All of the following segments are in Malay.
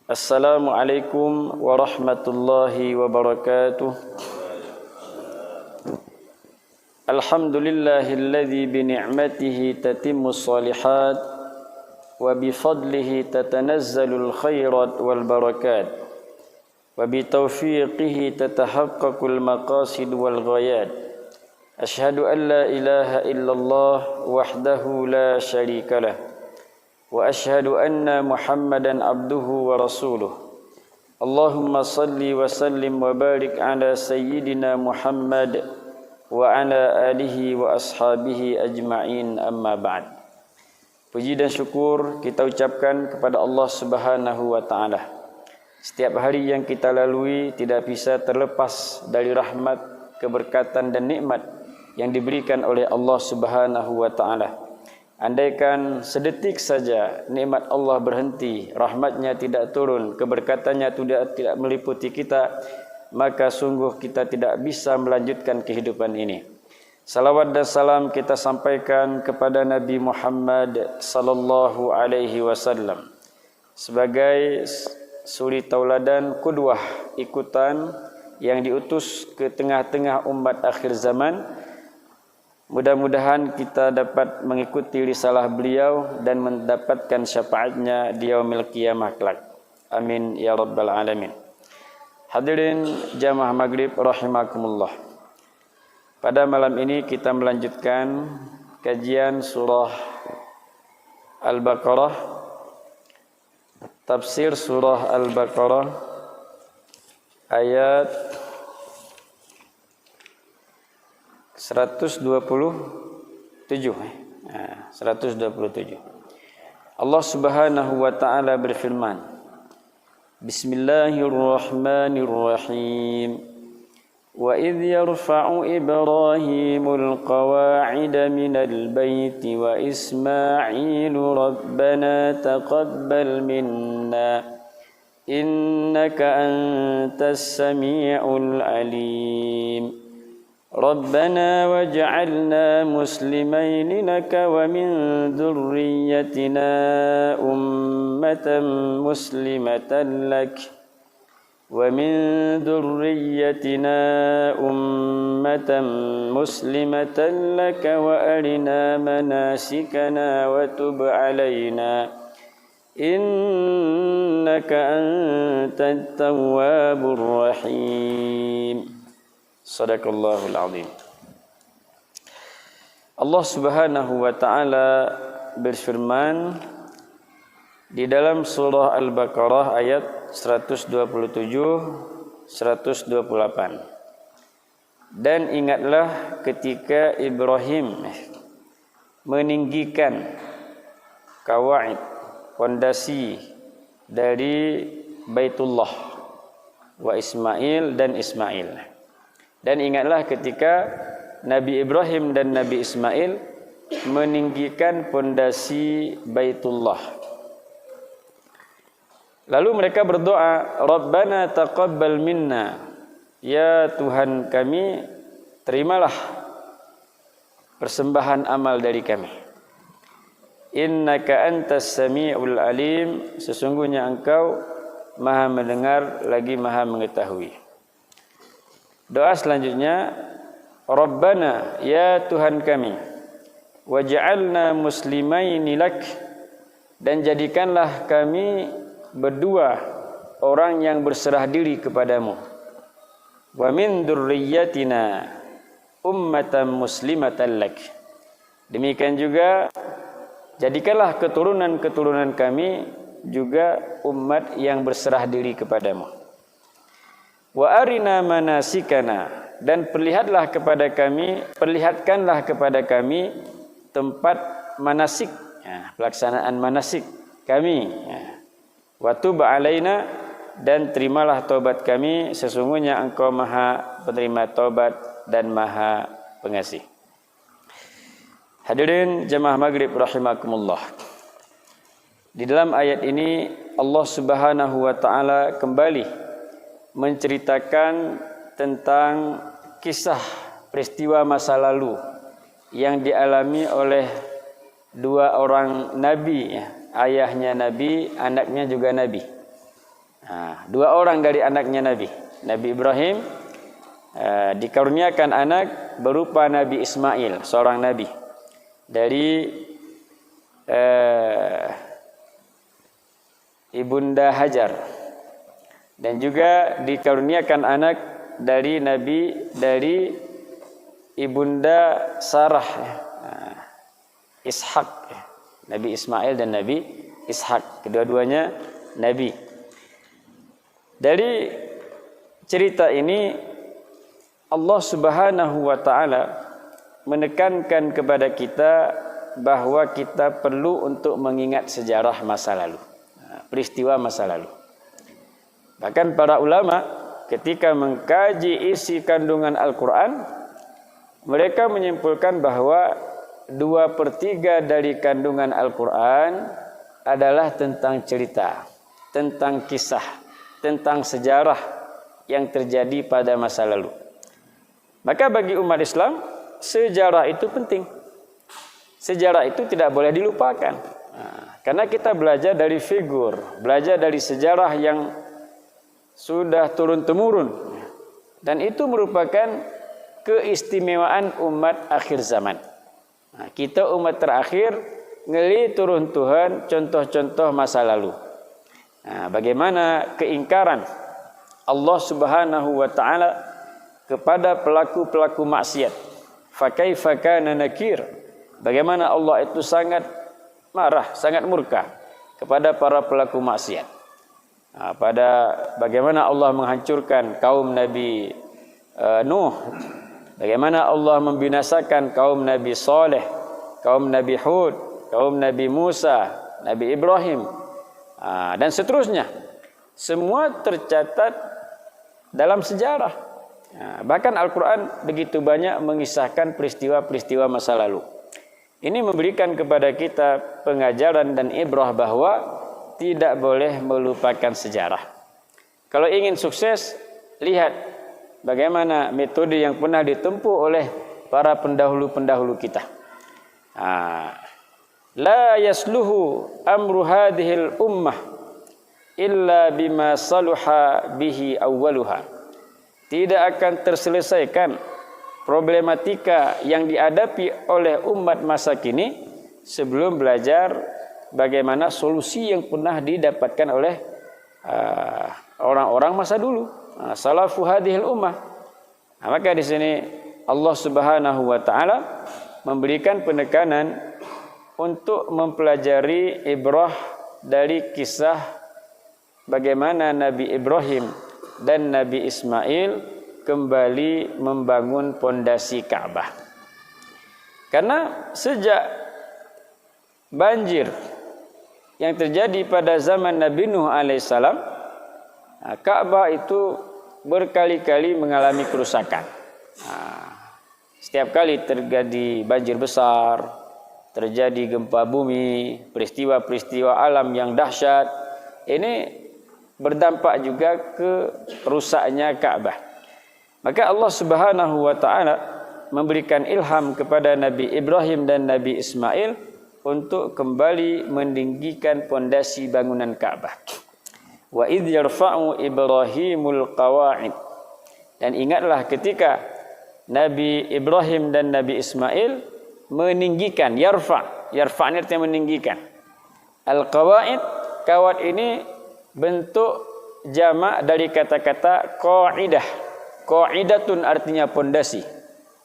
Assalamualaikum warahmatullahi wabarakatuh. Alhamdulillahilladzi bini'matihi tatimmus shalihat wa bifadlihi tatanazzalul khairat wal barakat wa bitaufiqihi tatahaqqaqul maqasid wal ghayat. Asyhadu an la ilaha illallah wahdahu la syarika lah wa asyhadu anna Muhammadan abduhu wa rasuluh. Allahumma salli wa sallim wa barik ala sayyidina Muhammad wa ala alihi wa ashabihi ajma'in, amma ba'd. Puji dan syukur kita ucapkan kepada Allah Subhanahu wa taala. Setiap hari yang kita lalui tidak bisa terlepas dari rahmat, keberkatan dan nikmat yang diberikan oleh Allah Subhanahu wa taala. Andaikan sedetik saja nikmat Allah berhenti, rahmatnya tidak turun, keberkatannya tidak meliputi kita, maka sungguh kita tidak bisa melanjutkan kehidupan ini. Salawat dan salam kita sampaikan kepada Nabi Muhammad sallallahu alaihi wasallam sebagai suri tauladan, qudwah ikutan yang diutus ke tengah-tengah umat akhir zaman. Mudah-mudahan kita dapat mengikuti risalah beliau dan mendapatkan syafaatnya di yaumil qiyamah kelak. Amin ya rabbal alamin. Hadirin jamaah maghrib rahimakumullah. Pada malam ini kita melanjutkan kajian surah Al-Baqarah, tafsir surah Al-Baqarah ayat 127. 127. Allah Subhanahu wa taala berfirman, Bismillahirrahmanirrahim. Wa idh yarfa'u Ibrahimul qawa'ida minal baiti wa Ismailu rabbana taqabbal minna innaka antas sami'ul alim. ربنا واجعلنا مسلمين لك ومن ذريتنا أمة مسلمة لك ومن ذريتنا أمة مسلمة لك وأرنا مناسكنا وتب علينا إنك أنت التواب الرحيم. Sadaqallahul azim. Allah Subhanahu wa taala berfirman di dalam surah Al-Baqarah ayat 127 128. Dan ingatlah ketika Ibrahim meninggikan kawaid, fondasi dari Baitullah, wa Ismail dan Ismail. Dan ingatlah ketika Nabi Ibrahim dan Nabi Ismail meninggikan pondasi Baitullah. Lalu mereka berdoa, Rabbana taqabbal minna. Ya Tuhan kami, terimalah persembahan amal dari kami. Innaka antas sami'ul alim. Sesungguhnya Engkau Maha mendengar lagi Maha mengetahui. Doa selanjutnya, Rabbana, ya Tuhan kami, waj'alna muslimaini lak, dan jadikanlah kami berdua orang yang berserah diri kepadamu. Wa min dzurriyyatina ummatan muslimatan lak. Demikian juga jadikanlah keturunan-keturunan kami juga umat yang berserah diri kepadamu. Wa arina manasikana, dan perlihatkanlah kepada kami tempat manasik, ya, pelaksanaan manasik kami, ya. Wa tub alaina, dan terimalah taubat kami, sesungguhnya Engkau Maha penerima taubat dan Maha pengasih. Hadirin jemaah maghrib rahimakumullah. Di dalam ayat ini Allah Subhanahu wa taala kembali menceritakan tentang kisah peristiwa masa lalu yang dialami oleh dua orang nabi, ya. Ayahnya nabi, anaknya juga nabi. Dua orang dari anaknya Nabi Ibrahim dikaruniakan anak berupa Nabi Ismail, seorang nabi dari Ibunda Hajar, dan juga dikaruniakan anak dari Ibunda Sarah, Ishak, Nabi Ismail dan Nabi Ishak, kedua-duanya nabi. Dari cerita ini Allah Subhanahu wa taala menekankan kepada kita bahwa kita perlu untuk mengingat sejarah masa lalu, peristiwa masa lalu. Bahkan para ulama ketika mengkaji isi kandungan Al-Quran, mereka menyimpulkan bahwa 2/3 dari kandungan Al-Quran adalah tentang cerita, tentang kisah, tentang sejarah yang terjadi pada masa lalu. Maka bagi umat Islam, sejarah itu penting. Sejarah itu tidak boleh dilupakan. Karena kita belajar dari figur, belajar dari sejarah yang sudah turun-temurun. Dan itu merupakan keistimewaan umat akhir zaman. Kita umat terakhir ngeli turun Tuhan contoh-contoh masa lalu. Bagaimana keingkaran Allah Subhanahu wa taala kepada pelaku-pelaku maksiat. Fa kaifa kana nakir? Bagaimana Allah itu sangat marah, sangat murka kepada para pelaku maksiat. Pada bagaimana Allah menghancurkan kaum Nabi Nuh, bagaimana Allah membinasakan kaum Nabi Saleh, kaum Nabi Hud, kaum Nabi Musa, Nabi Ibrahim, dan seterusnya. Semua tercatat dalam sejarah. Bahkan Al-Quran begitu banyak mengisahkan peristiwa-peristiwa masa lalu. Ini memberikan kepada kita pengajaran dan ibrah bahwa tidak boleh melupakan sejarah. Kalau ingin sukses, lihat bagaimana metode yang pernah ditempuh oleh para pendahulu-pendahulu kita. La yasluhu amru hadhil ummah illa bima saluha bihi awwaluha. Tidak akan terselesaikan problematika yang dihadapi oleh umat masa kini sebelum belajar bagaimana solusi yang pernah didapatkan oleh orang-orang masa dulu, salafu hadhil ummah. Maka di sini Allah Subhanahu wa taala memberikan penekanan untuk mempelajari ibrah dari kisah bagaimana Nabi Ibrahim dan Nabi Ismail kembali membangun pondasi Ka'bah. Karena sejak banjir yang terjadi pada zaman Nabi Nuh alaihissalam, Ka'bah itu berkali-kali mengalami kerusakan. Setiap kali terjadi banjir besar, terjadi gempa bumi, peristiwa-peristiwa alam yang dahsyat, ini berdampak juga ke rusaknya Ka'bah. Maka Allah Subhanahu wa taala memberikan ilham kepada Nabi Ibrahim dan Nabi Ismail untuk kembali meninggikan pondasi bangunan Ka'bah. Wa idz yarfa'u Ibrahimul qawa'id. Dan ingatlah ketika Nabi Ibrahim dan Nabi Ismail meninggikan, yarfa' ini artinya meninggikan. Al-qawa'id, kawat ini bentuk jamak dari kata-kata qa'idah. Qa'idatun artinya pondasi.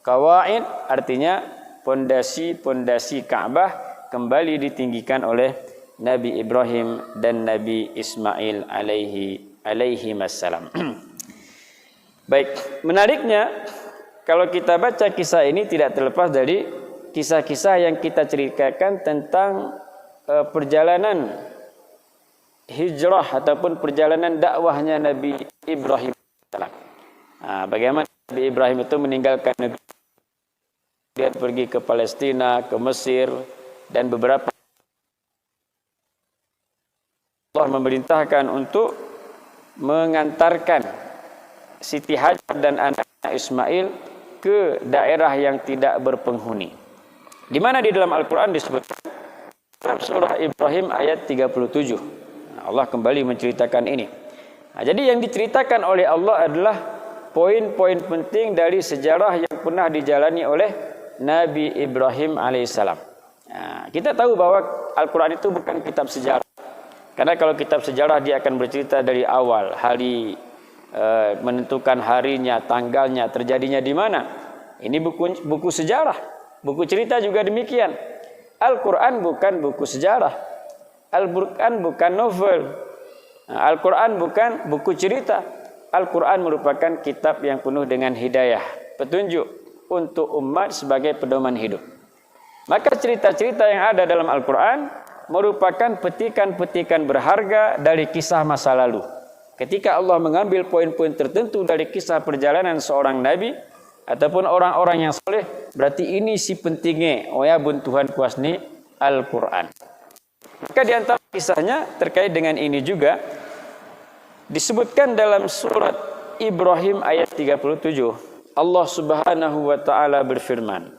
Qawaid artinya pondasi-pondasi Ka'bah kembali ditinggikan oleh Nabi Ibrahim dan Nabi Ismail alaihi wassalam. Baik, menariknya kalau kita baca kisah ini tidak terlepas dari kisah-kisah yang kita ceritakan tentang perjalanan hijrah ataupun perjalanan dakwahnya Nabi Ibrahim. Bagaimana Nabi Ibrahim itu meninggalkan negeri, dia pergi ke Palestina, ke Mesir, dan beberapa Allah memerintahkan untuk mengantarkan Siti Hajar dan anaknya Ismail ke daerah yang tidak berpenghuni. Di mana di dalam Al-Quran disebutkan dalam surah Ibrahim ayat 37. Allah kembali menceritakan ini. Jadi yang diceritakan oleh Allah adalah poin-poin penting dari sejarah yang pernah dijalani oleh Nabi Ibrahim alaihissalam. Kita tahu bahwa Al-Quran itu bukan kitab sejarah. Karena kalau kitab sejarah dia akan bercerita dari awal, hari menentukan harinya, tanggalnya, terjadinya di mana. Ini buku sejarah, buku cerita juga demikian. Al-Quran bukan buku sejarah. Al-Quran bukan novel. Al-Quran bukan buku cerita. Al-Quran merupakan kitab yang penuh dengan hidayah, petunjuk untuk umat sebagai pedoman hidup. Maka cerita-cerita yang ada dalam Al-Quran merupakan petikan-petikan berharga dari kisah masa lalu. Ketika Allah mengambil poin-poin tertentu dari kisah perjalanan seorang nabi ataupun orang-orang yang soleh, berarti ini si pentingnya ya bun Tuhan kuasni Al-Quran. Maka di antara kisahnya terkait dengan ini juga disebutkan dalam surat Ibrahim ayat 37. Allah Subhanahu wa taala berfirman,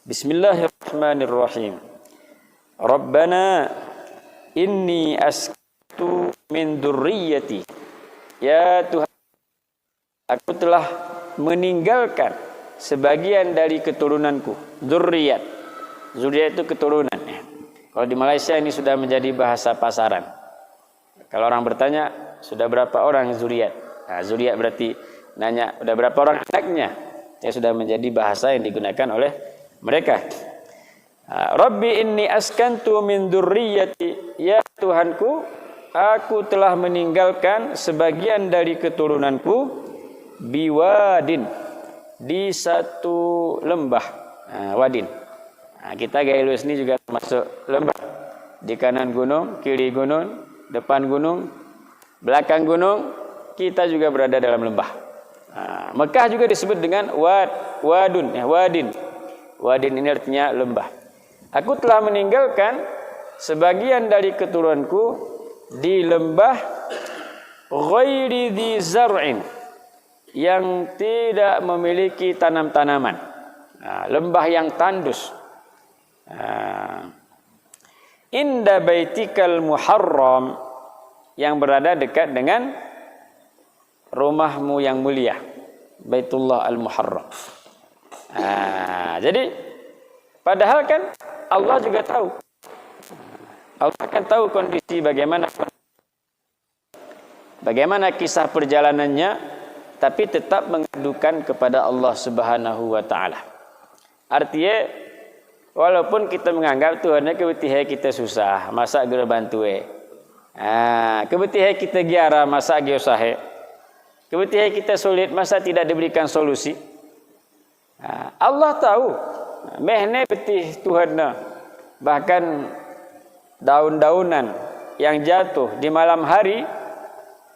Bismillahirrahmanirrahim. Rabbana inni askantu min dzurriyyati. Ya Tuhan, aku telah meninggalkan sebagian dari keturunanku. Dzurriyyat. Dzurriyyat itu keturunan. Kalau di Malaysia ini sudah menjadi bahasa pasaran. Kalau orang bertanya, sudah berapa orang zuriat? Zuriat berarti nanya, sudah berapa orang anaknya? Ya sudah menjadi bahasa yang digunakan oleh mereka. Rabbi inni askantu min dzurriyyati. Ya Tuhanku, aku telah meninggalkan sebagian dari keturunanku biwadin, di satu lembah. Wadin. Kita gaya luas ini juga termasuk lembah. Di kanan gunung, kiri gunung, depan gunung, belakang gunung, kita juga berada dalam lembah. Mekah juga disebut dengan wadun, wadin. Wadin ini artinya lembah. Aku telah meninggalkan sebagian dari keturunanku di lembah ghairi dzi zar'in, yang tidak memiliki tanam-tanaman. Lembah yang tandus. Inda baitikal muharram, yang berada dekat dengan rumahmu yang mulia, Baitullah al-Muharram. Jadi padahal kan Allah juga tahu. Allah akan tahu kondisi bagaimana kisah perjalanannya, tapi tetap mengadukan kepada Allah Subhanahu wa taala. Artinya walaupun kita menganggap Tuhannya kebetihai kita susah, masa gera bantu kebetihai kita giara, masa ge usahe. Kebetihai kita sulit, masa tidak diberikan solusi. Allah tahu. Mehne betih Tuhanna. Bahkan daun-daunan yang jatuh di malam hari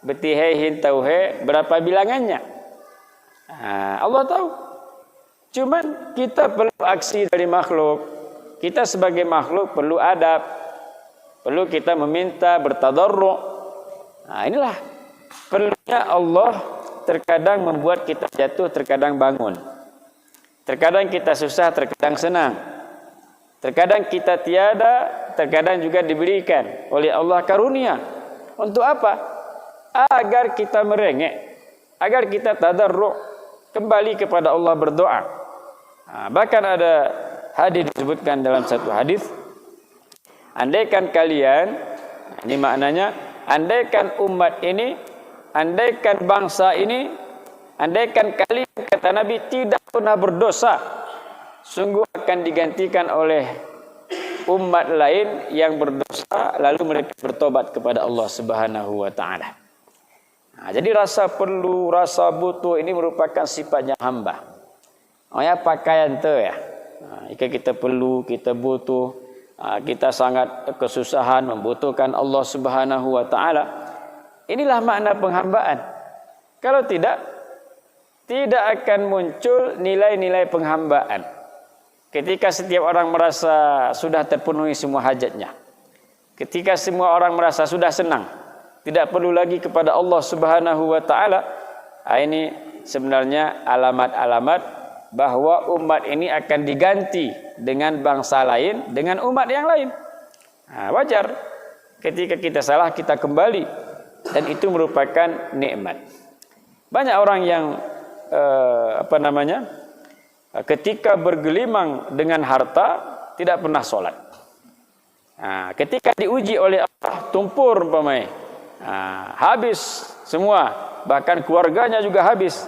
betihai hintauhe berapa bilangannya. Allah tahu. Cuman kita perlu aksi dari makhluk. Kita sebagai makhluk perlu adab. Perlu kita meminta, bertadarru'. Inilah perlunya Allah terkadang membuat kita jatuh, terkadang bangun. Terkadang kita susah, terkadang senang. Terkadang kita tiada, terkadang juga diberikan oleh Allah karunia. Untuk apa? Agar kita merengek, agar kita tadarru', kembali kepada Allah berdoa. Bahkan ada hadis disebutkan dalam satu hadis, andaikan kalian, ini maknanya, andaikan umat ini, andaikan bangsa ini, andaikan kalian, kata Nabi, tidak pernah berdosa, sungguh akan digantikan oleh umat lain yang berdosa, lalu mereka bertobat kepada Allah Subhanahu wa taala. Jadi rasa perlu, rasa butuh ini merupakan sifatnya hamba. Pakaian tu ya. Jika kita perlu, kita butuh, kita sangat kesusahan, membutuhkan Allah Subhanahu wa taala. Inilah makna penghambaan. Kalau tidak akan muncul nilai-nilai penghambaan. Ketika setiap orang merasa sudah terpenuhi semua hajatnya. Ketika semua orang merasa sudah senang, tidak perlu lagi kepada Allah Subhanahu wa taala. Ini sebenarnya alamat-alamat bahwa umat ini akan diganti dengan bangsa lain, dengan umat yang lain. Wajar ketika kita salah kita kembali dan itu merupakan nikmat. Banyak orang yang ketika bergelimang dengan harta tidak pernah sholat. Ketika diuji oleh Allah, tumpur umpamanya, habis semua, bahkan keluarganya juga habis.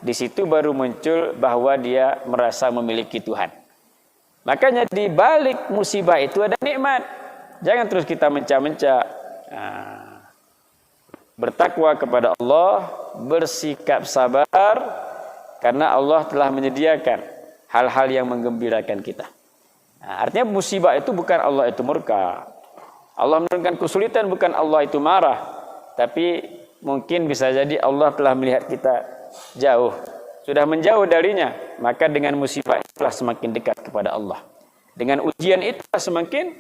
Di situ baru muncul bahwa dia merasa memiliki Tuhan. Makanya di balik musibah itu ada nikmat. Jangan terus kita menca-menca. Bertakwa kepada Allah, bersikap sabar, karena Allah telah menyediakan hal-hal yang menggembirakan kita. Artinya musibah itu bukan Allah itu murka. Allah menurunkan kesulitan bukan Allah itu marah. Tapi mungkin bisa jadi Allah telah melihat kita jauh, sudah menjauh darinya, maka dengan musibah itulah semakin dekat kepada Allah. Dengan ujian itulah semakin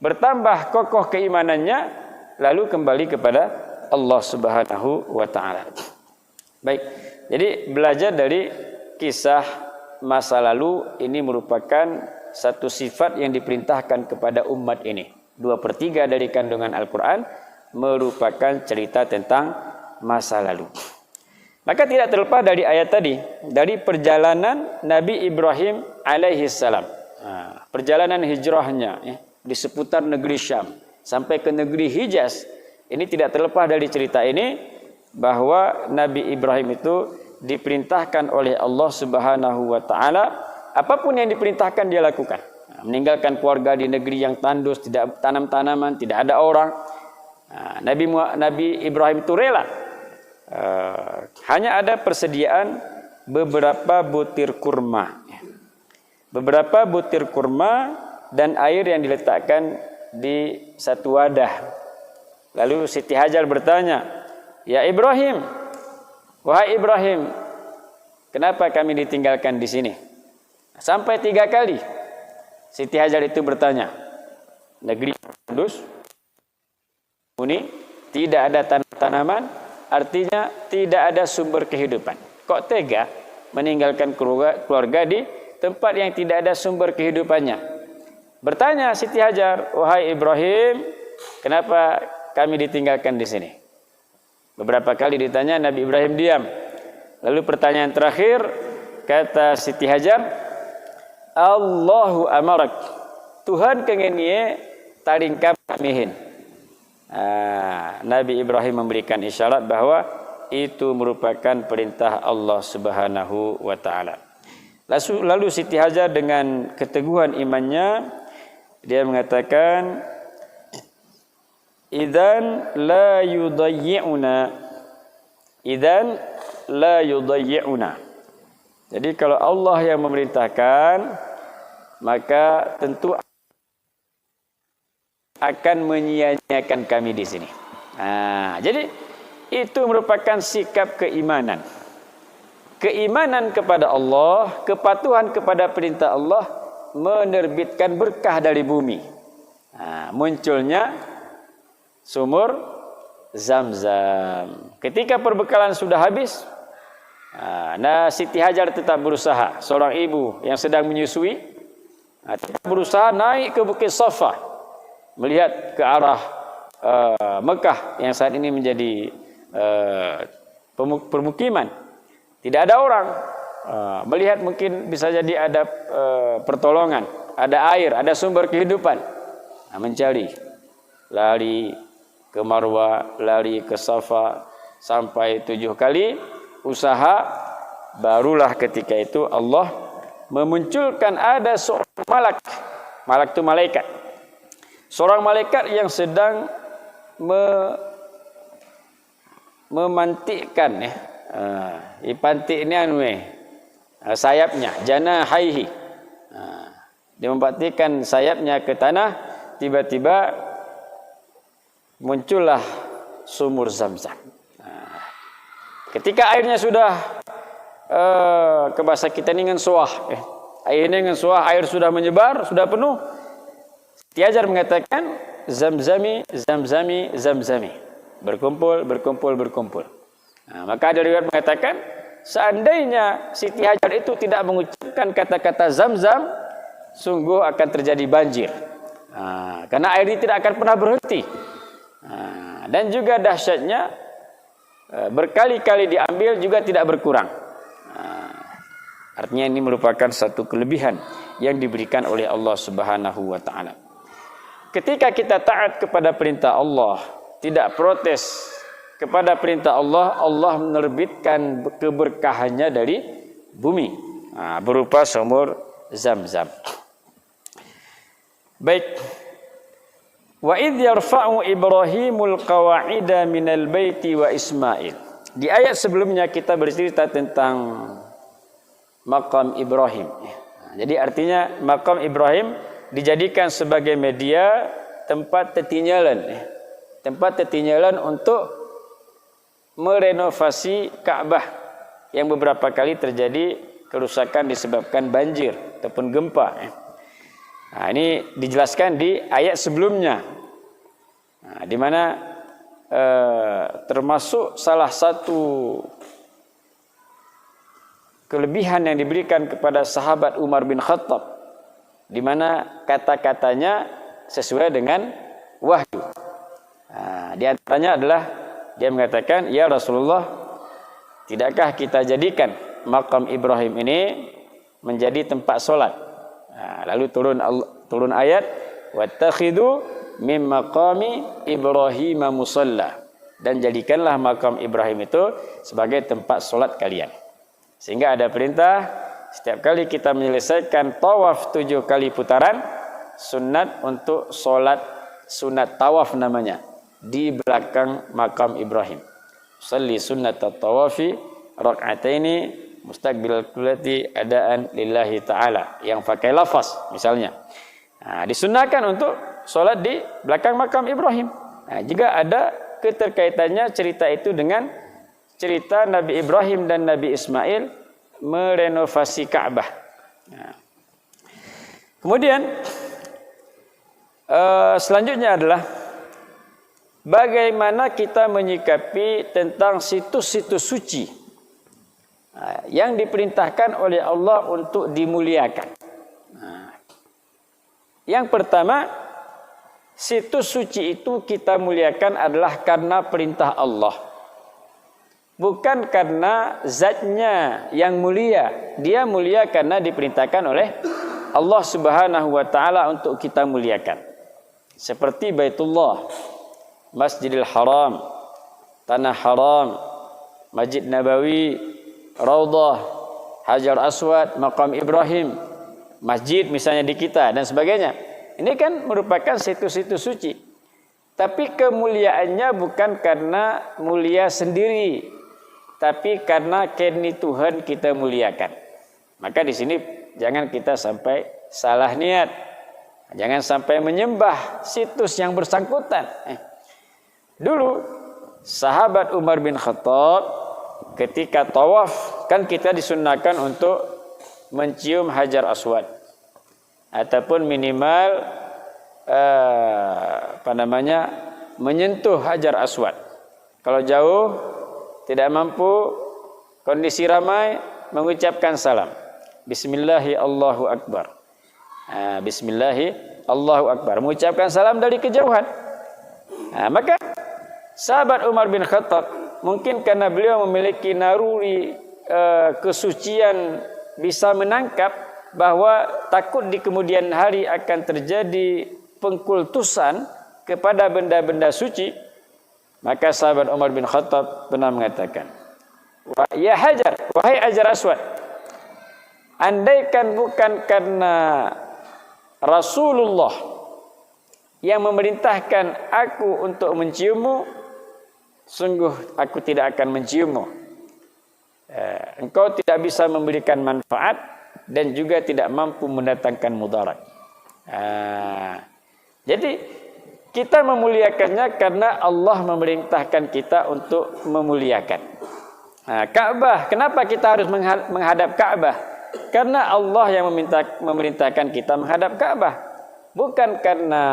bertambah kokoh keimanannya, lalu kembali kepada Allah Subhanahu wa taala. Baik. Jadi belajar dari kisah masa lalu ini merupakan satu sifat yang diperintahkan kepada umat ini. 2/3 dari kandungan Al-Quran merupakan cerita tentang masa lalu. Maka tidak terlepas dari ayat tadi, dari perjalanan Nabi Ibrahim alaihissalam, perjalanan hijrahnya di seputar negeri Syam sampai ke negeri Hijaz. Ini tidak terlepas dari cerita ini bahwa Nabi Ibrahim itu diperintahkan oleh Allah Subhanahu wa taala, apapun yang diperintahkan dia lakukan. Meninggalkan keluarga di negeri yang tandus, tidak tanam tanaman, tidak ada orang. Nabi Ibrahim itu rela. Hanya ada persediaan beberapa butir kurma. Beberapa butir kurma dan air yang diletakkan di satu wadah. Lalu Siti Hajar bertanya, "Ya Ibrahim, wahai Ibrahim, kenapa kami ditinggalkan di sini?" Sampai 3 kali Siti Hajar itu bertanya. Negeri tandus, tidak ada tanaman, artinya tidak ada sumber kehidupan. Kok tega meninggalkan keluarga di tempat yang tidak ada sumber kehidupannya? Bertanya Siti Hajar, "Wahai Ibrahim, kenapa kami ditinggalkan di sini?" Beberapa kali ditanya, Nabi Ibrahim diam. Lalu pertanyaan terakhir, kata Siti Hajar, "Allahu amarak." Tuhan kengenie taringkap kamihin. Nabi Ibrahim memberikan isyarat bahwa itu merupakan perintah Allah Subhanahu wa taala. Lalu Siti Hajar dengan keteguhan imannya dia mengatakan, "Idzan la yudayyi'una." Jadi kalau Allah yang memerintahkan, maka tentu akan menyia-nyiakan kami di sini. Jadi itu merupakan sikap keimanan. Keimanan kepada Allah, kepatuhan kepada perintah Allah menerbitkan berkah dari bumi. Munculnya sumur Zam-Zam. Ketika perbekalan sudah habis, Siti Hajar tetap berusaha. Seorang ibu yang sedang menyusui berusaha naik ke Bukit Safa, melihat ke arah Mekah yang saat ini menjadi permukiman. Tidak ada orang. Melihat mungkin bisa jadi ada pertolongan, ada air, ada sumber kehidupan. Mencari, lari ke Marwah, lari ke Safa sampai 7 kali usaha, barulah ketika itu Allah memunculkan ada seorang malak itu malaikat. Seorang malaikat yang sedang memantikkan ipantik ini sayapnya, janahaihi. Dia memantikkan sayapnya ke tanah, tiba-tiba muncullah sumur Zam-Zam. Ketika airnya sudah ke bahasa kita ini ngensuah, airnya ngensuah, air sudah menyebar, sudah penuh. Siti Hajar mengatakan, "Zamzami, zamzami, zamzami." Berkumpul. Maka ada riwayat mengatakan, seandainya Siti Hajar itu tidak mengucapkan kata-kata Zam-Zam, sungguh akan terjadi banjir. Karena air ini tidak akan pernah berhenti. Dan juga dahsyatnya berkali-kali diambil juga tidak berkurang. Artinya ini merupakan satu kelebihan yang diberikan oleh Allah Subhanahu wa taala. Ketika kita taat kepada perintah Allah, tidak protes kepada perintah Allah, Allah menerbitkan keberkahannya dari bumi, berupa sumur Zam-Zam. Baik. Wa idh yarfa'u Ibrahimul qawa'ida minal baiti wa Ismail. Di ayat sebelumnya kita bercerita tentang makam Ibrahim. Jadi artinya makam Ibrahim dijadikan sebagai media tempat tetinyalan untuk merenovasi Ka'bah yang beberapa kali terjadi kerusakan disebabkan banjir ataupun gempa. Nah, ini dijelaskan di ayat sebelumnya, di mana termasuk salah satu kelebihan yang diberikan kepada sahabat Umar bin Khattab, di mana kata-katanya sesuai dengan wahyu. Di antaranya adalah dia mengatakan, ya Rasulullah, tidakkah kita jadikan makam Ibrahim ini menjadi tempat solat? Lalu turun ayat, wattakhidhu min maqami Ibrahim musalla, dan jadikanlah makam Ibrahim itu sebagai tempat solat kalian. Sehingga ada perintah setiap kali kita menyelesaikan tawaf 7 kali putaran, sunat untuk solat sunat tawaf namanya di belakang makam Ibrahim. Salli sunnat tawafi rak'ataini mustaqbilal qiblati adaan lillahi ta'ala, yang pakai lafaz misalnya. Disunnahkan untuk solat di belakang makam Ibrahim. Jika ada keterkaitannya cerita itu dengan cerita Nabi Ibrahim dan Nabi Ismail merenovasi Ka'bah. Kemudian selanjutnya adalah bagaimana kita menyikapi tentang situs-situs suci yang diperintahkan oleh Allah untuk dimuliakan. Yang pertama, situs suci itu kita muliakan adalah karena perintah Allah, bukan karena zatnya yang mulia. Dia mulia karena diperintahkan oleh Allah Subhanahu wa taala untuk kita muliakan. Seperti Baitullah, Masjidil Haram, Tanah Haram, Masjid Nabawi, Raudhah, Hajar Aswad, Maqam Ibrahim, masjid misalnya di kita dan sebagainya. Ini kan merupakan situs-situs suci. Tapi kemuliaannya bukan karena mulia sendiri, tapi karena kini Tuhan kita muliakan. Maka di sini jangan kita sampai salah niat. Jangan sampai menyembah situs yang bersangkutan. Dulu sahabat Umar bin Khattab ketika tawaf, kan kita disunnahkan untuk mencium Hajar Aswad ataupun minimal menyentuh Hajar Aswad. Kalau jauh tidak mampu, kondisi ramai, mengucapkan salam, Bismillahi Allahu Akbar. Bismillahi Allahu Akbar, mengucapkan salam dari kejauhan. Maka sahabat Umar bin Khattab, mungkin karena beliau memiliki naruri kesucian, bisa menangkap bahwa takut di kemudian hari akan terjadi pengkultusan kepada benda-benda suci. Maka sahabat Umar bin Khattab pernah mengatakan, ya Hajar, wahai Hajar Aswad, andaikan bukan karena Rasulullah yang memerintahkan aku untuk menciummu, sungguh aku tidak akan menciummu. Engkau tidak bisa memberikan manfaat dan juga tidak mampu mendatangkan mudarat. Jadi kita memuliakannya karena Allah memerintahkan kita untuk memuliakan. Ka'bah, kenapa kita harus menghadap Ka'bah? Karena Allah yang memerintahkan kita menghadap Ka'bah, bukan karena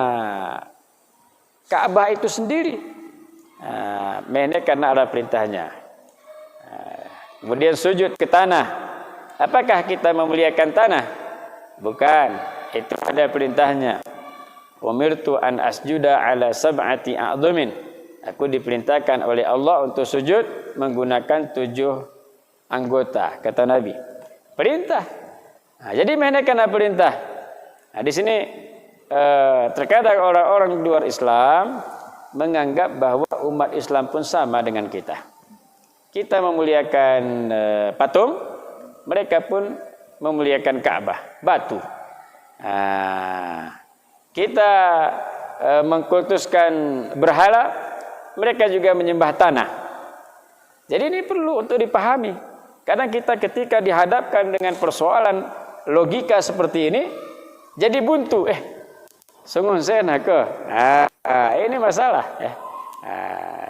Ka'bah itu sendiri. Mainnya karena ada perintahnya. Kemudian sujud ke tanah. Apakah kita memuliakan tanah? Bukan. Itu ada perintahnya. Umirtu an asjuda ala sab'ati a'dhumin. Aku diperintahkan oleh Allah untuk sujud menggunakan 7 anggota, kata Nabi. Perintah. Jadi mana kena perintah? Di sini terkadang orang-orang di luar Islam menganggap bahwa umat Islam pun sama dengan kita. Kita memuliakan patung, mereka pun memuliakan Ka'bah, batu. Kita mengkultuskan berhala, mereka juga menyembah tanah. Jadi ini perlu untuk dipahami. Kadang kita ketika dihadapkan dengan persoalan logika seperti ini, jadi buntu. Sungguh saya nak ke. Ini masalah.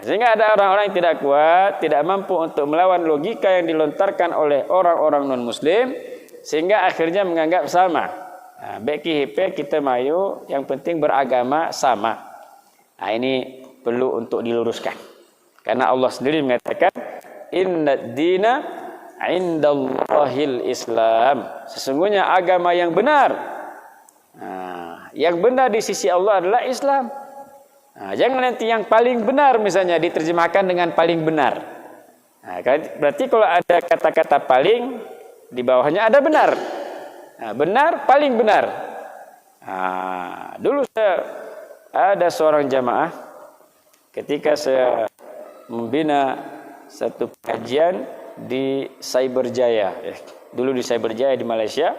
Sehingga ada orang-orang yang tidak kuat, tidak mampu untuk melawan logika yang dilontarkan oleh orang-orang non-Muslim, sehingga akhirnya menganggap sama. Beki hipe kita mayu, yang penting beragama sama. Ini perlu untuk diluruskan. Karena Allah sendiri mengatakan, Innad dina indallahil Islam. Sesungguhnya agama yang benar, yang benar di sisi Allah adalah Islam. Jangan nanti yang paling benar misalnya diterjemahkan dengan paling benar. Berarti kalau ada kata-kata paling, di bawahnya ada benar. Benar, paling benar. Dulu ada seorang jamaah ketika saya membina satu pengajian di Cyberjaya. Dulu di Cyberjaya di Malaysia,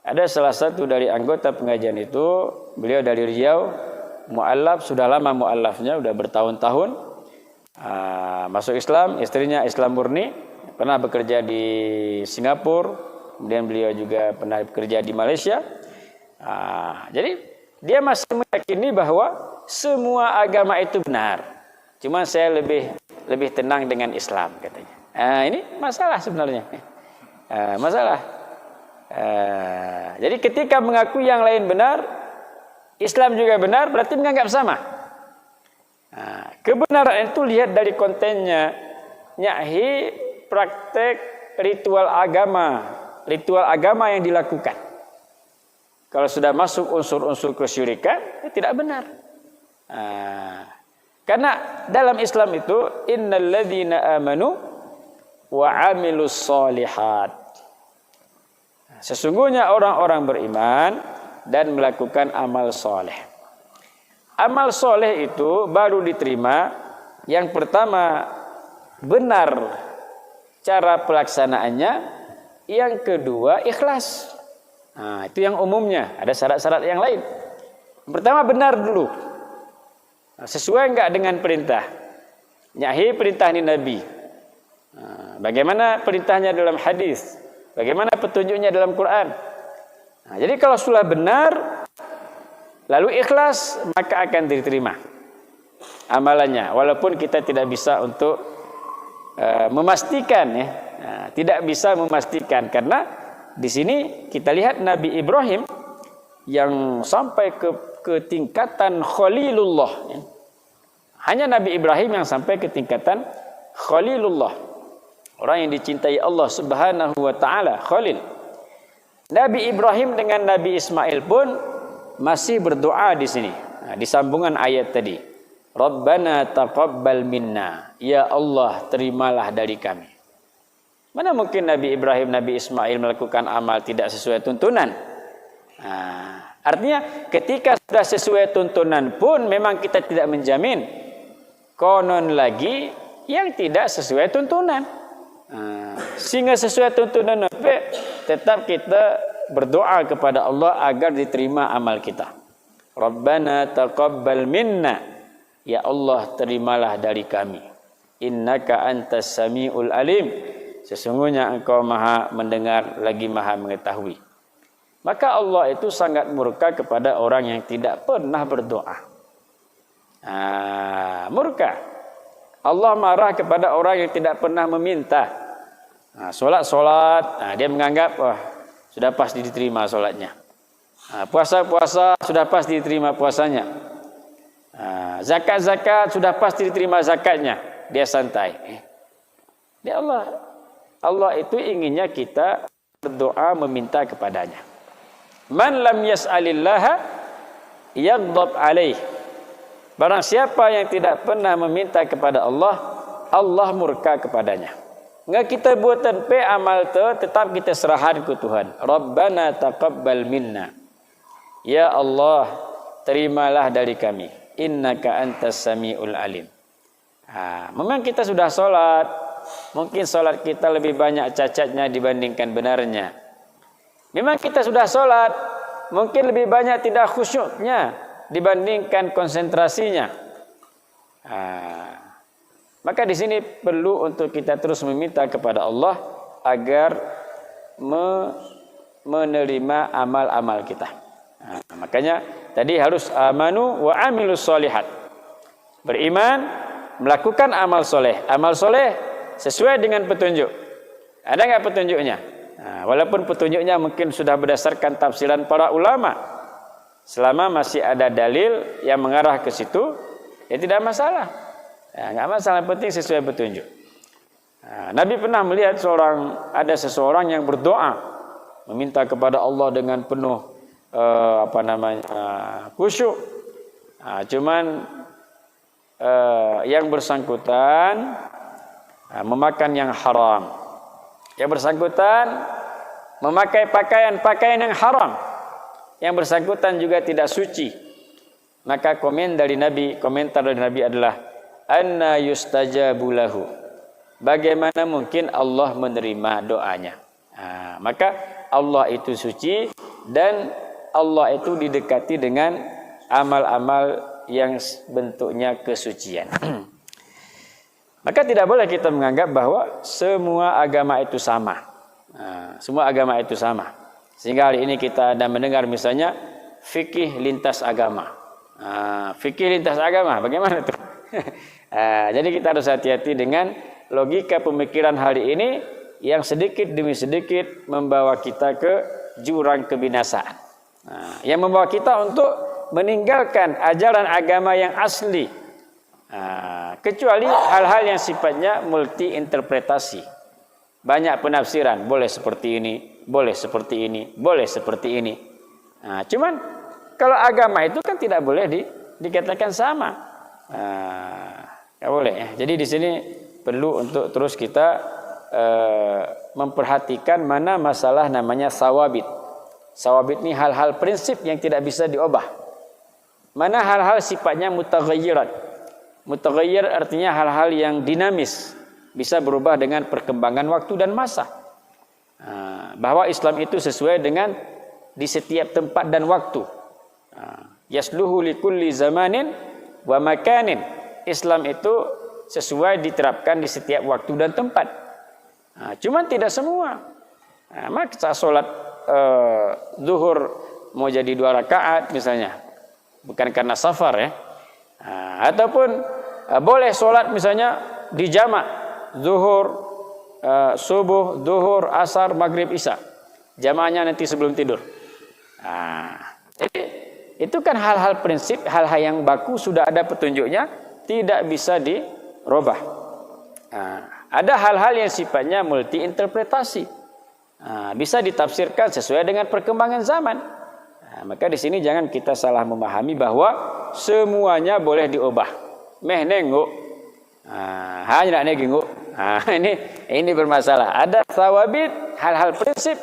ada salah satu dari anggota pengajian itu, beliau dari Riau, mu'allaf, sudah lama mu'allafnya, sudah bertahun-tahun. Masuk Islam, istrinya Islam murni, pernah bekerja di Singapura, kemudian beliau juga pernah bekerja di Malaysia. Jadi dia masih meyakini bahwa semua agama itu benar. Cuma saya lebih tenang dengan Islam, katanya. Ini masalah sebenarnya. Masalah. Jadi ketika mengaku yang lain benar, Islam juga benar, berarti menganggap sama. Kebenaran itu lihat dari kontennya. Nyahi praktek ritual agama yang dilakukan. Kalau sudah masuk unsur-unsur kesyirikan, tidak benar. Karena dalam Islam itu, innal ladzina amanu wa amilus solihat. Sesungguhnya orang-orang beriman dan melakukan amal soleh. Amal soleh itu baru diterima, yang pertama benar cara pelaksanaannya, yang kedua ikhlas. Itu yang umumnya, ada syarat-syarat yang lain. Yang pertama benar dulu, sesuai enggak dengan perintah. Nyahi perintah ini Nabi. Bagaimana perintahnya dalam hadis? Bagaimana petunjuknya dalam Quran? Jadi kalau sudah benar, lalu ikhlas, maka akan diterima amalannya. Walaupun kita tidak bisa untuk memastikan, tidak bisa memastikan, karena di sini kita lihat Nabi Ibrahim yang sampai ke tingkatan Khalilullah. Hanya Nabi Ibrahim yang sampai ke tingkatan Khalilullah, orang yang dicintai Allah Subhanahu wa taala, Khalil. Nabi Ibrahim dengan Nabi Ismail pun masih berdoa di sini. Di sambungan ayat tadi, Rabbana taqabbal minna, ya Allah terimalah dari kami. Mana mungkin Nabi Ibrahim, Nabi Ismail melakukan amal tidak sesuai tuntunan? Artinya ketika sudah sesuai tuntunan pun memang kita tidak menjamin. Konon lagi yang tidak sesuai tuntunan. Sehingga sesuai tuntunan tetap kita berdoa kepada Allah agar diterima amal kita. Rabbana taqabbal minna, ya Allah terimalah dari kami. Innaka antas samiul alim, sesungguhnya engkau maha mendengar lagi maha mengetahui. Maka Allah itu sangat murka kepada orang yang tidak pernah berdoa. Murka. Allah marah kepada orang yang tidak pernah meminta. Solat, dia menganggap sudah pasti diterima solatnya. Puasa sudah pasti diterima puasanya. Zakat sudah pasti diterima zakatnya. Dia santai. Dia Allah itu inginnya kita berdoa meminta kepadanya. Man lam yas'alillaha yaghdab alaih. Barang siapa yang tidak pernah meminta kepada Allah, Allah murka kepadanya. Nggak kita buat tanpa amal tu, tetap kita serahan ke Tuhan. Rabbana taqabbal minna. Ya Allah, terimalah dari kami. Innaka antas samiul alim. Memang kita sudah solat, mungkin solat kita lebih banyak cacatnya dibandingkan benarnya. Memang kita sudah solat, mungkin lebih banyak tidak khusyuknya dibandingkan konsentrasinya. Maka di sini perlu untuk kita terus meminta kepada Allah agar menerima amal-amal kita. Makanya tadi harus amanu wa amilus solihat. Beriman, melakukan amal soleh. Amal soleh sesuai dengan petunjuk. Ada nggak petunjuknya? Walaupun petunjuknya mungkin sudah berdasarkan tafsiran para ulama, selama masih ada dalil yang mengarah ke situ, ya tidak masalah. Nggak masalah, penting sesuai petunjuk. Nabi pernah melihat ada seseorang yang berdoa meminta kepada Allah dengan penuh khusyuk. Cuman yang bersangkutan memakan yang haram. Yang bersangkutan memakai pakaian yang haram. Yang bersangkutan juga tidak suci. Maka komentar dari Nabi adalah anna yustajabu lahu. Bagaimana mungkin Allah menerima doanya? Maka Allah itu suci dan Allah itu didekati dengan amal-amal yang bentuknya kesucian. Maka tidak boleh kita menganggap bahwa semua agama itu sama. Semua agama itu sama. Sehingga hari ini kita ada mendengar misalnya fikih lintas agama. Fikih lintas agama, bagaimana itu? Jadi kita harus hati-hati dengan logika pemikiran hari ini yang sedikit demi sedikit membawa kita ke jurang kebinasaan. Yang membawa kita untuk meninggalkan ajaran agama yang asli. Kecuali hal-hal yang sifatnya multi interpretasi. Banyak penafsiran, boleh seperti ini, boleh seperti ini, boleh seperti ini. Cuman kalau agama itu kan tidak boleh dikatakan sama. Nggak boleh ya. Jadi di sini perlu untuk terus kita memperhatikan mana masalah namanya sawabit. Sawabit ini hal-hal prinsip yang tidak bisa diubah. Mana hal-hal sifatnya mutaghayyirat. Mutaghayyir artinya hal-hal yang dinamis, bisa berubah dengan perkembangan waktu dan masa. Bahwa Islam itu sesuai dengan di setiap tempat dan waktu. Yasluhu likulli zamanin wa makanin. Islam itu sesuai diterapkan di setiap waktu dan tempat. Cuman tidak semua. Maka sholat zuhur mau jadi 2 rakaat misalnya, bukan karena safar ya. Ataupun boleh sholat misalnya di jamak zuhur, subuh, zuhur, asar, maghrib, isya. Jamaknya nanti sebelum tidur. Jadi itu kan hal-hal prinsip, hal-hal yang baku sudah ada petunjuknya, tidak bisa dirubah. Ada hal-hal yang sifatnya multi interpretasi, bisa ditafsirkan sesuai dengan perkembangan zaman. Maka di sini jangan kita salah memahami bahwa semuanya boleh diubah. Meh nengok, hanya nak nengok. Ini bermasalah. Ada sawabit, hal-hal prinsip,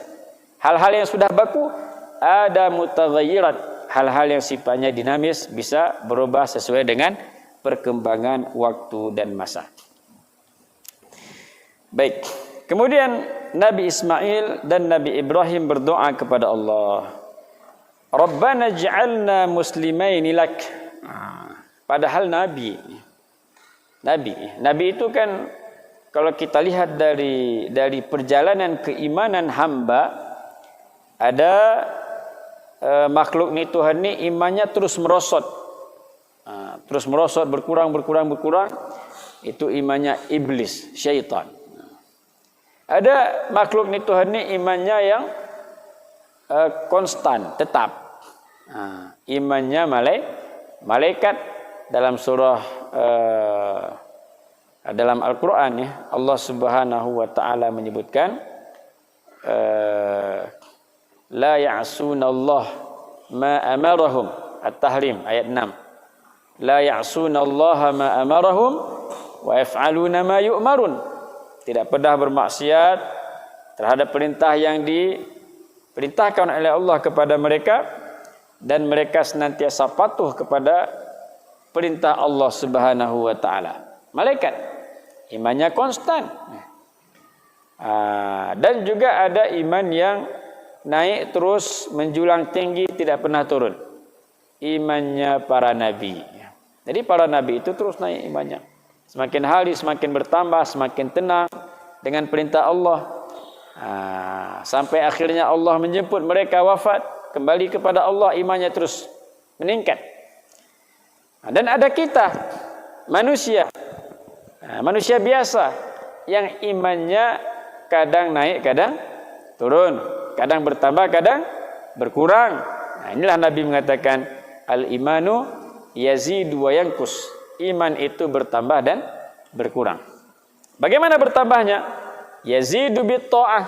hal-hal yang sudah baku. Ada mutaghayyirat, hal-hal yang sifatnya dinamis, bisa berubah sesuai dengan perkembangan waktu dan masa. Baik. Kemudian Nabi Ismail dan Nabi Ibrahim berdoa kepada Allah. Rabbana ij'alna muslimaini lak. Padahal Nabi itu kan kalau kita lihat dari perjalanan keimanan hamba, ada makhluk ni Tuhan ni imannya terus merosot. Berkurang. Itu imannya iblis, syaitan. Ada makhluk ni Tuhan ni imannya yang konstan, tetap. Imannya malaikat. Dalam surah dalam Al-Quran ya, Allah Subhanahu wa taala menyebutkan la ya'sunallah ma amarahum, At-Tahrim ayat 6. la ya'sunallaha ma amarahum wa yaf'aluna ma yu'marun. Tidak pernah bermaksiat terhadap perintah yang diperintahkan oleh Allah kepada mereka, dan mereka senantiasa patuh kepada perintah Allah Subhanahu wa taala. Malaikat imannya konstan. Dan juga ada iman yang naik terus menjulang tinggi, tidak pernah turun. Imannya para nabi. Jadi para nabi itu terus naik imannya. Semakin hari semakin bertambah, semakin tenang dengan perintah Allah. Sampai akhirnya Allah menjemput mereka wafat, kembali kepada Allah, imannya terus meningkat. Dan ada kita, manusia biasa yang imannya kadang naik, kadang turun, kadang bertambah, kadang berkurang. Inilah Nabi mengatakan al-imanu yazidu wa yanqus. Iman itu bertambah dan berkurang. Bagaimana bertambahnya? Yazidu bit ta'ah,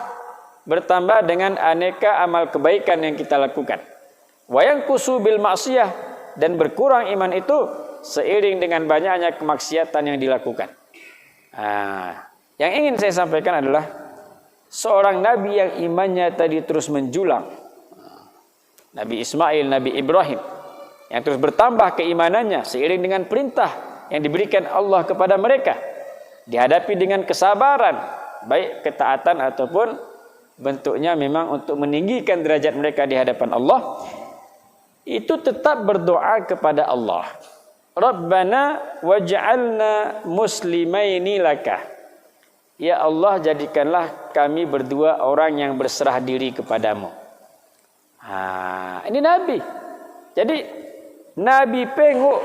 bertambah dengan aneka amal kebaikan yang kita lakukan. Wa yanqusu bil ma'siyah, dan berkurang iman itu seiring dengan banyaknya kemaksiatan yang dilakukan. Yang ingin saya sampaikan adalah seorang nabi yang imannya tadi terus menjulang, Nabi Ismail, Nabi Ibrahim, yang terus bertambah keimanannya seiring dengan perintah yang diberikan Allah kepada mereka, dihadapi dengan kesabaran, baik ketaatan ataupun bentuknya memang untuk meninggikan derajat mereka di hadapan Allah, itu tetap berdoa kepada Allah, Rabbana waj'alna muslimaini laka. Ya Allah, jadikanlah kami berdua orang yang berserah diri kepadamu. Ini Nabi. Jadi Nabi penguk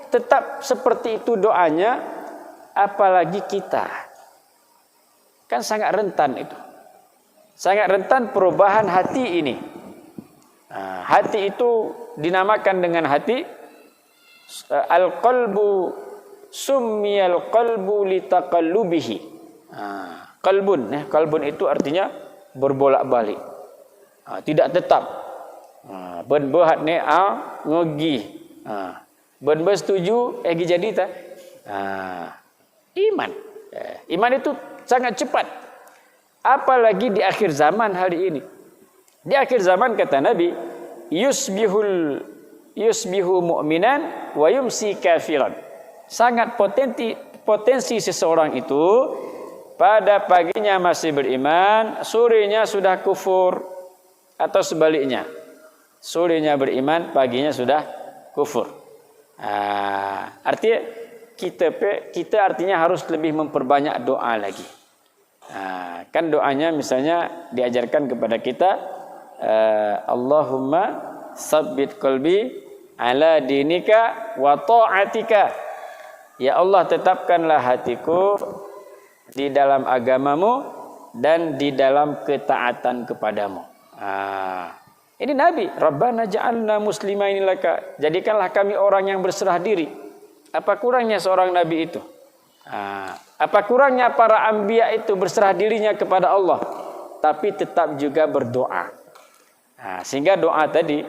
tetap seperti itu doanya, apalagi kita. Kan sangat rentan itu. Sangat rentan perubahan hati ini. Hati itu dinamakan dengan hati al-qalbu, summiyal qalbu litaqallubihi. Kalbun itu artinya berbolak-balik, tidak tetap. Ben berhat ne ngogi, ben bersetuju gi jadi tak. Iman itu sangat cepat, apalagi di akhir zaman hari ini. Di akhir zaman kata Nabi, yusbihu mu'minan wa yumsi kafiran. Sangat potensi seseorang itu pada paginya masih beriman, sorenya sudah kufur, atau sebaliknya, sorenya beriman, paginya sudah kufur. Artinya kita artinya harus lebih memperbanyak doa lagi. Kan doanya misalnya diajarkan kepada kita, Allahumma sabbit qalbi ala dinika wa ta'atika. Ya Allah, tetapkanlah hatiku di dalam agamamu dan di dalam ketaatan kepadamu. Ini Nabi, Rabbana ja'alna muslimaini laka, jadikanlah kami orang yang berserah diri. Apa kurangnya seorang Nabi itu? Apa kurangnya para anbiya itu berserah dirinya kepada Allah, tapi tetap juga berdoa. Sehingga doa tadi,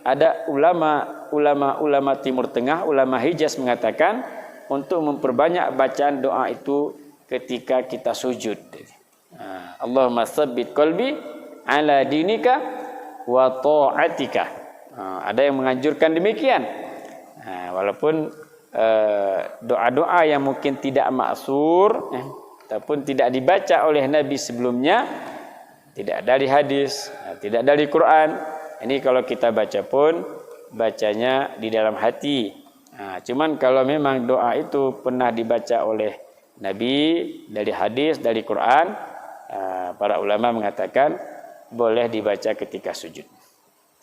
ada ulama Timur Tengah, ulama Hijaz mengatakan untuk memperbanyak bacaan doa itu ketika kita sujud. Allahumma tsabbit qalbi ala dinika wa ta'atika. Ada yang menganjurkan demikian. Walaupun doa-doa yang mungkin tidak maksur ataupun tidak dibaca oleh Nabi sebelumnya, tidak dari hadis, tidak dari Quran. Ini kalau kita baca pun bacanya di dalam hati. Cuman kalau memang doa itu pernah dibaca oleh Nabi dari hadis, dari Quran, para ulama mengatakan boleh dibaca ketika sujud.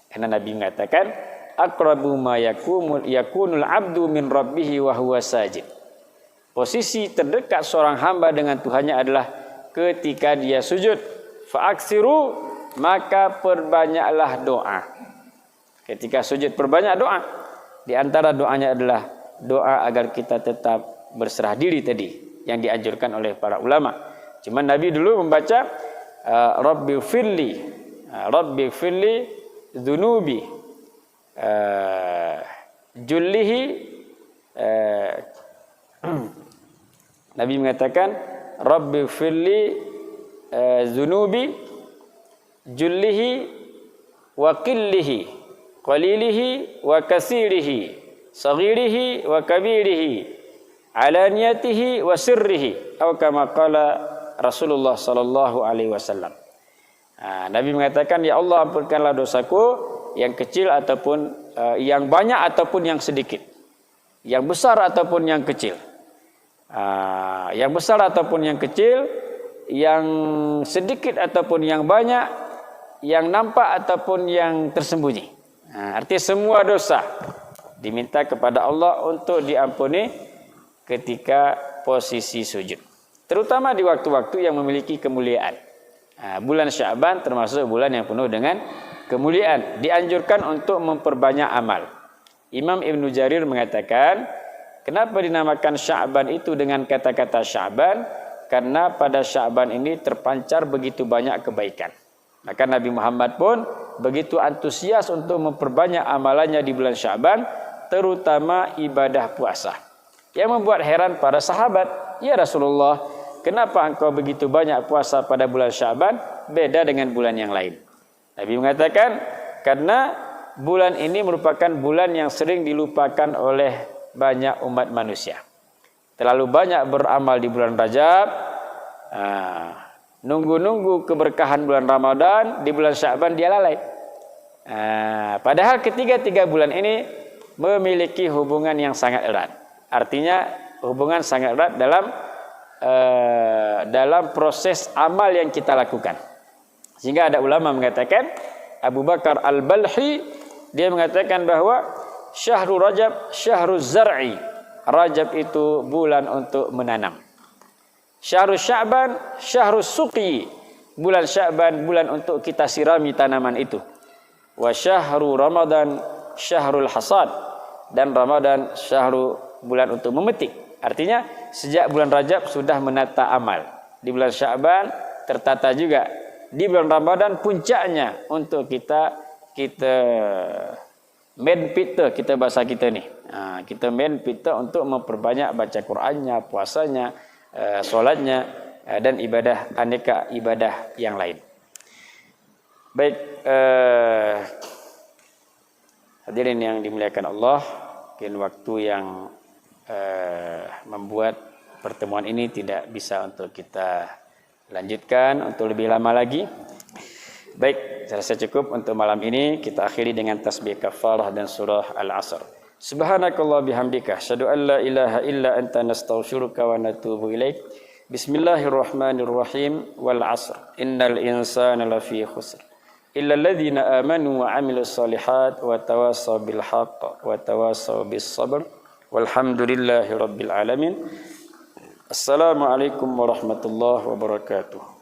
Karena Nabi mengatakan aqrabu ma yakunul abdu min rabbih wa huwa sajid. Posisi terdekat seorang hamba dengan Tuhannya adalah ketika dia sujud. Fa'aksiru, maka perbanyaklah doa. Ketika sujud perbanyak doa. Di antara doanya adalah doa agar kita tetap berserah diri tadi yang dianjurkan oleh para ulama. Cuman Nabi dulu membaca Rabbighfirli dzunubi jullihi Nabi mengatakan, Rabbi firli zunubi jullihi wa qillihi qalilihi wa kasirihi saghirihi wa kabirihi alaniyatihi wa sirrihi atau kama qala Rasulullah sallallahu alaihi wasallam. Nabi mengatakan, ya Allah, ampunkanlah dosaku yang kecil ataupun yang banyak ataupun yang sedikit, yang besar ataupun yang kecil, yang besar ataupun yang kecil, yang sedikit ataupun yang banyak, yang nampak ataupun yang tersembunyi. Artinya semua dosa diminta kepada Allah untuk diampuni ketika posisi sujud, terutama di waktu-waktu yang memiliki kemuliaan. Bulan Sya'ban termasuk bulan yang penuh dengan kemuliaan, dianjurkan untuk memperbanyak amal. Imam Ibnu Jarir mengatakan, kenapa dinamakan Sya'ban itu dengan kata-kata Sya'ban? Karena pada Sya'ban ini terpancar begitu banyak kebaikan. Maka Nabi Muhammad pun begitu antusias untuk memperbanyak amalannya di bulan Sya'ban, terutama ibadah puasa. Yang membuat heran para sahabat, ya Rasulullah, kenapa engkau begitu banyak puasa pada bulan Sya'ban, beda dengan bulan yang lain? Nabi mengatakan, karena bulan ini merupakan bulan yang sering dilupakan oleh banyak umat manusia. Terlalu banyak beramal di bulan Rajab, nunggu-nunggu keberkahan bulan Ramadan, di bulan Sya'ban dia lalai. Padahal ketiga-tiga bulan ini memiliki hubungan yang sangat erat. Artinya hubungan sangat erat dalam proses amal yang kita lakukan. Sehingga ada ulama mengatakan, Abu Bakar Al-Balhi, dia mengatakan bahwa Syahrul Rajab Syahrul Zar'i, Rajab itu bulan untuk menanam. Syahrul Sya'ban Syahrul Suqi, bulan Sya'ban bulan untuk kita sirami tanaman itu. Wa Syahrul Ramadan Syahrul Hasad, dan Ramadan Syahrul, bulan untuk memetik. Artinya sejak bulan Rajab sudah menata amal. Di bulan Sya'ban tertata juga. Di bulan Ramadan puncaknya untuk kita main pita, kita bahasa kita nih. Kita main pita untuk memperbanyak baca Qur'annya, puasanya, solatnya, dan ibadah, aneka ibadah yang lain. Baik, hadirin yang dimuliakan Allah, mungkin waktu yang membuat pertemuan ini tidak bisa untuk kita lanjutkan untuk lebih lama lagi. Baik, saya rasa cukup untuk malam ini. Kita akhiri dengan tasbih kafarah dan surah Al-Asr. Subhanakallah bihamdika, asyhadu an la ilaha illa anta, nastaghfiruka wa natubu ilaik. Bismillahirrahmanirrahim. Wal 'asr, innal insana lafi khusr illa alladhina amanu wa 'amilus shalihat wa tawassaw bil haqq wa tawassaw bis sabr. Walhamdulillahi rabbil alamin. Assalamualaikum warahmatullahi wabarakatuh.